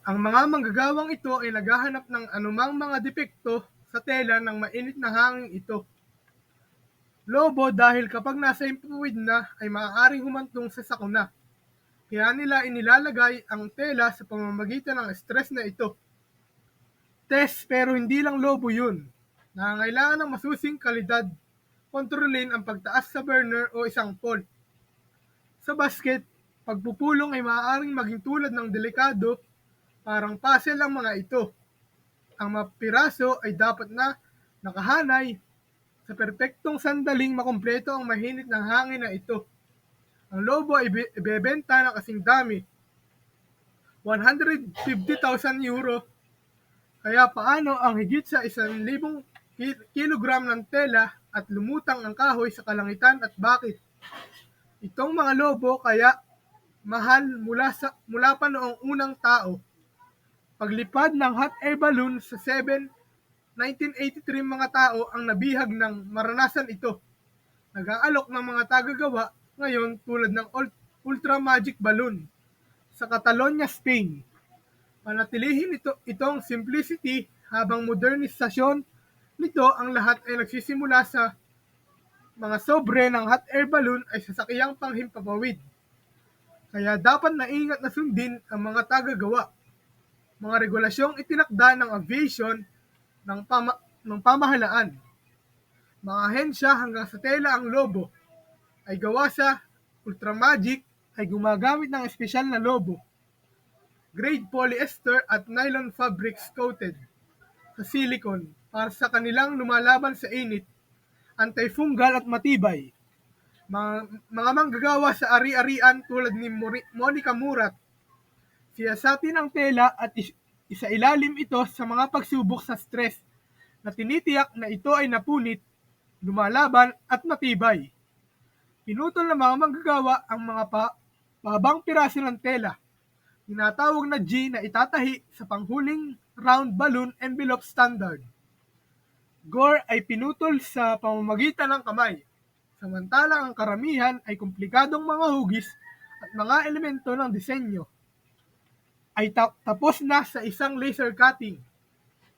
Ang mga manggagawang ito ay naghahanap ng anumang mga depekto sa tela ng mainit na hangin ito. Lobo dahil kapag nasa impuwid na ay maaaring humantong sa sakuna. Kaya nila inilalagay ang tela sa pamamagitan ng stress na ito. Test pero hindi lang lobo yun. Nangangailangan ng masusing kalidad, kontrolin ang pagtaas sa burner o isang pole. Sa basket, pagpupulong ay maaaring maging tulad ng delikado, parang puzzle ang mga ito. Ang mga piraso ay dapat na nakahanay sa perpektong sandaling makumpleto ang mahinit ng hangin na ito. Ang lobo ay ibebenta ng kasing dami, €150,000. Kaya paano ang higit sa 1,000 kilogram ng tela at lumutang ang kahoy sa kalangitan at bakit? Itong mga lobo kaya mahal mula pa noong unang tao. Paglipad ng hot air balloon sa 1983 mga tao ang nabihag ng maranasan ito. Nag-aalok ng mga tagagawa ngayon tulad ng Ultra Magic Balloon sa Catalonia, Spain. Panatilihin itong simplicity habang modernisasyon nito ang lahat ay nagsisimula sa mga sobre ng hot air balloon ay sasakyang panghimpapawid. Kaya dapat naingat na sundin ang mga tagagawa. Mga regulasyong itinakda ng aviation ng pamahalaan. Mga ahensya hanggang sa tela ang lobo ay gawa sa Ultramagic ay gumagamit ng espesyal na lobo. Grade polyester at nylon fabrics coated sa silicone para sa kanilang lumalaban sa init, antifungal at matibay. Mga manggagawa sa ari-arian tulad ni Monica Murat, siyasatin ang tela at isailalim ito sa mga pagsubok sa stress na tinitiyak na ito ay napunit, lumalaban at matibay. Pinutol ng mga manggagawa ang mga pahabang piraso ng tela, tinatawag na G na itatahi sa panghuling round balloon envelope standard. Gore ay pinutol sa pamamagitan ng kamay, samantalang ang karamihan ay komplikadong mga hugis at mga elemento ng disenyo ay tapos na sa isang laser cutting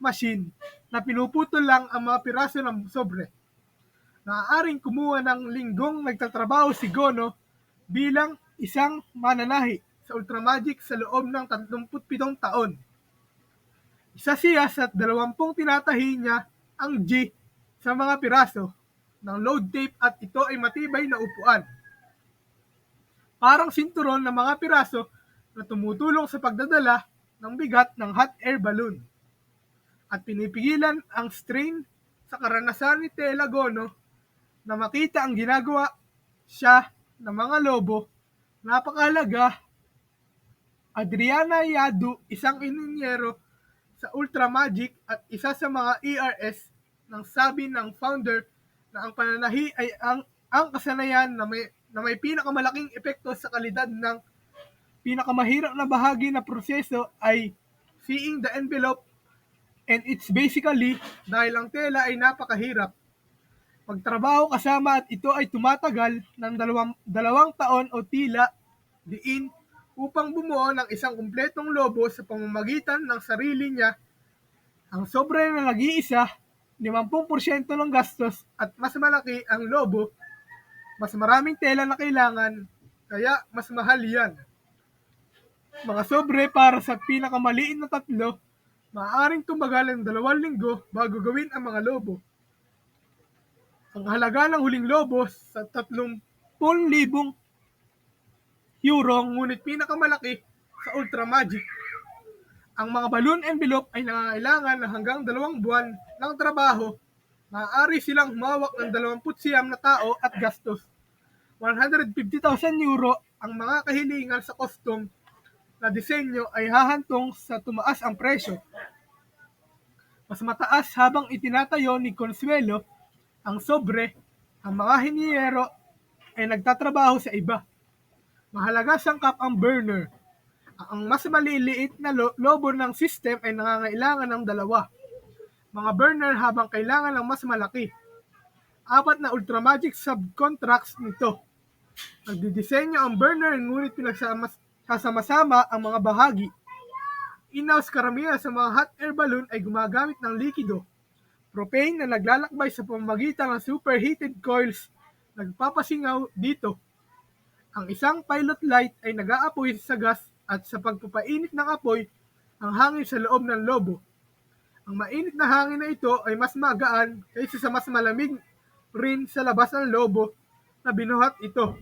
machine na pinuputol lang ang mga piraso ng sobre. Naaaring kumuha ng linggong nagtatrabaho si Gono bilang isang mananahi sa Ultramagic sa loob ng 37 taon. Isa siya sa 20 tinatahi niya ang G sa mga piraso ng load tape at ito ay matibay na upuan. Parang sinturon ng mga piraso na tumutulong sa pagdadala ng bigat ng hot air balloon. At pinipigilan ang strain sa karanasan ni Tela Gono na makita ang ginagawa siya ng mga lobo. Napakahalaga. Adriana Yadu, isang ininyero sa Ultramagic at isa sa mga ERS, nang sabi ng founder na ang pananahi ay ang kasanayan na may pinakamalaking epekto sa kalidad ng pinakamahirap na bahagi na proseso ay seeing the envelope, and it's basically dahil ang tela ay napakahirap. Pagtrabaho kasama at ito ay tumatagal ng dalawang taon o tila diin upang bumuo ng isang kumpletong lobo sa pamamagitan ng sarili niya. Ang sobre na nag-iisa, 50% ng gastos at mas malaki ang lobo, mas maraming tela na kailangan, kaya mas mahal yan. Mga sobre para sa pinakamaliit na tatlo, maaaring tumagal ng 2 linggo bago gawin ang mga lobo. Ang halaga ng huling lobo sa 30,000 euro, ngunit pinakamalaki sa Ultramagic. Ang mga balloon envelope ay nangangailangan ng hanggang 2 buwan ng trabaho. Maaari silang humawak ng 29 na tao at gastos. €150,000 ang mga kahilingan sa custom na disenyo ay hahantong sa tumaas ang presyo. Mas mataas habang itinatayo ni Consuelo ang sobre, ang mga hinyero ay nagtatrabaho sa iba. Mahalaga sangkap ang burner. Ang mas maliliit na lobo ng system ay nangangailangan ng 2 mga burner habang kailangan ng mas malaki. 4 na Ultramagic subcontracts nito. Nagdidisenyo ang burner ngunit pinagsama-sama ang mga bahagi. In-house karamihan sa mga hot air balloon ay gumagamit ng likido, propane na naglalakbay sa pamamagitan ng superheated coils. Nagpapasingaw dito. Ang isang pilot light ay nag-aapoy sa gas at sa pagpapainit ng apoy ang hangin sa loob ng lobo. Ang mainit na hangin na ito ay mas magaan kaysa sa mas malamig rin sa labas ng lobo na binuhat ito.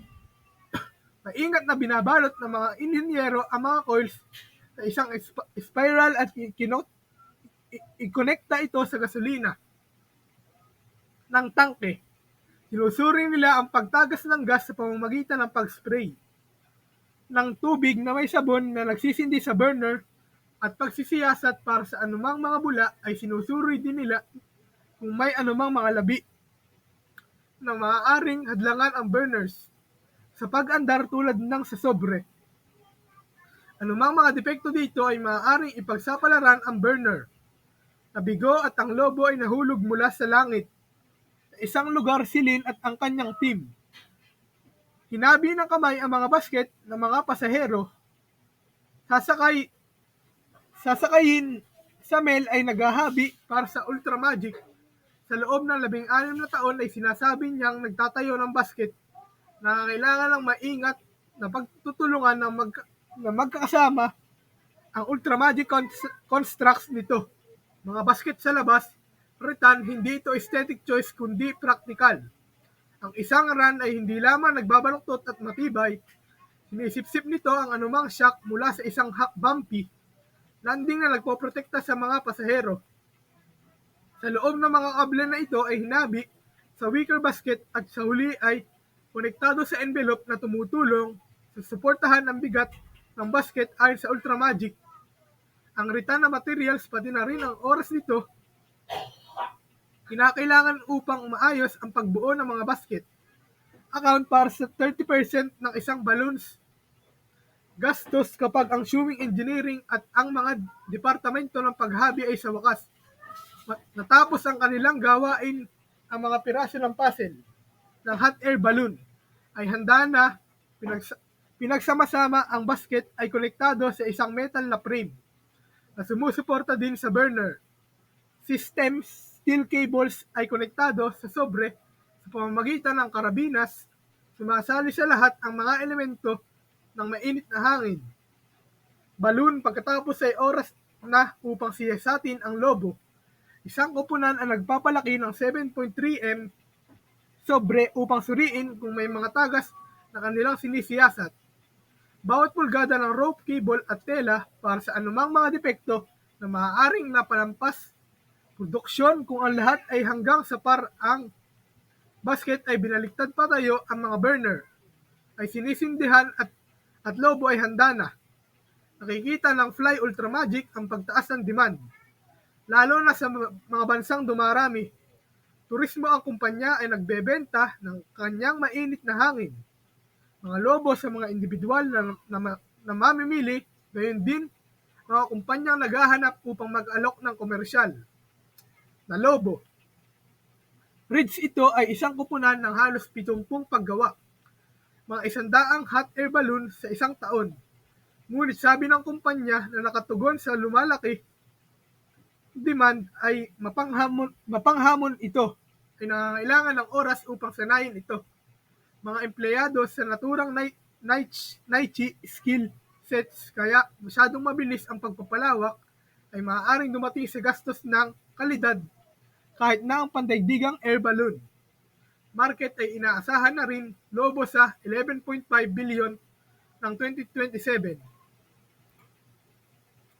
Maingat na binabalot ng mga inhinyero ang mga coils sa isang spiral at ikonekta ito sa gasolina ng tangke. Sinusuri nila ang pagtagas ng gas sa pamamagitan ng pag-spray ng tubig na may sabon na nagsisindi sa burner at pagsisiyasat para sa anumang mga bula ay sinusuri din nila kung may anumang mga labi na maaaring hadlangan ang burners sa pag-andar tulad ng sa sobre. Anumang mga depekto dito ay maaaring ipagsapalaran ang burner. Nabigo at ang lobo ay nahulog mula sa langit. Sa isang lugar si Lin at ang kanyang team. Hinabi ng kamay ang mga basket ng mga pasahero. Sasakayin sa Mel ay naghahabi para sa Ultra Magic. Sa loob ng 16 na taon ay sinasabi niyang nagtatayo ng basket na kailangan ng maingat na pagtutulungan ng magkakasama ang Ultra Magic constructs nito. Mga basket sa labas, Retan, hindi ito aesthetic choice kundi practical. Ang isang run ay hindi lamang nagbabaluktot at matibay, sinisipsip nito ang anumang shock mula sa isang bumpy landing na nagpoprotekta sa mga pasahero. Sa loob ng mga kable na ito ay hinabi sa wicker basket at sa huli ay konektado sa envelope na tumutulong sa suportahan ng bigat ng basket ayon sa Ultra Magic. Ang Retan na materials pati na rin ang oras nito kinakailangan upang maayos ang pagbuo ng mga basket. Account para sa 30% ng isang balloons gastos kapag ang swimming engineering at ang mga departamento ng paghabi ay sa wakas. Natapos ang kanilang gawain, ang mga piraso ng puzzle ng hot air balloon ay handa na. Pinagsama-sama ang basket ay konektado sa isang metal na frame na sumusuporta din sa burner. Systems steel cables ay konektado sa sobre sa pamamagitan ng karabinas. Sumasali sa lahat ang mga elemento ng mainit na hangin. Balloon pagkatapos ay oras na upang siyasatin ang lobo. Isang koponan ang nagpapalaki ng 7.3 m sobre upang suriin kung may mga tagas na kanilang sinisiyasat. Bawat pulgada ng rope, cable at tela para sa anumang mga depekto na maaaring napalampas produksyon kung ang lahat ay hanggang sa par ang basket ay binaliktad patayo ang mga burner ay sinisindihan at lobo ay handa na. Nakikita ng Fly Ultra Magic ang pagtaas ng demand, lalo na sa mga bansang dumarami. Turismo ang kumpanya ay nagbebenta ng kanyang mainit na hangin. Mga lobo sa mga individual na mamimili, gayon din mga kumpanyang naghahanap upang mag-alok ng komersyal na lobo. Ridge ito ay isang koponan ng halos 70 paggawa, mga 100 hot air balloon sa isang taon. Ngunit sabi ng kumpanya na nakatugon sa lumalaki demand ay mapanghamon ito ay nangangailangan ng oras upang sanayin ito. Mga empleyado sa naturang night skill sets kaya masyadong mabilis ang pagpapalawak ay maaaring dumating sa gastos ng kalidad kahit na ang pandaigdigang air balloon. Market ay inaasahan na rin lobo sa 11.5 billion ng 2027.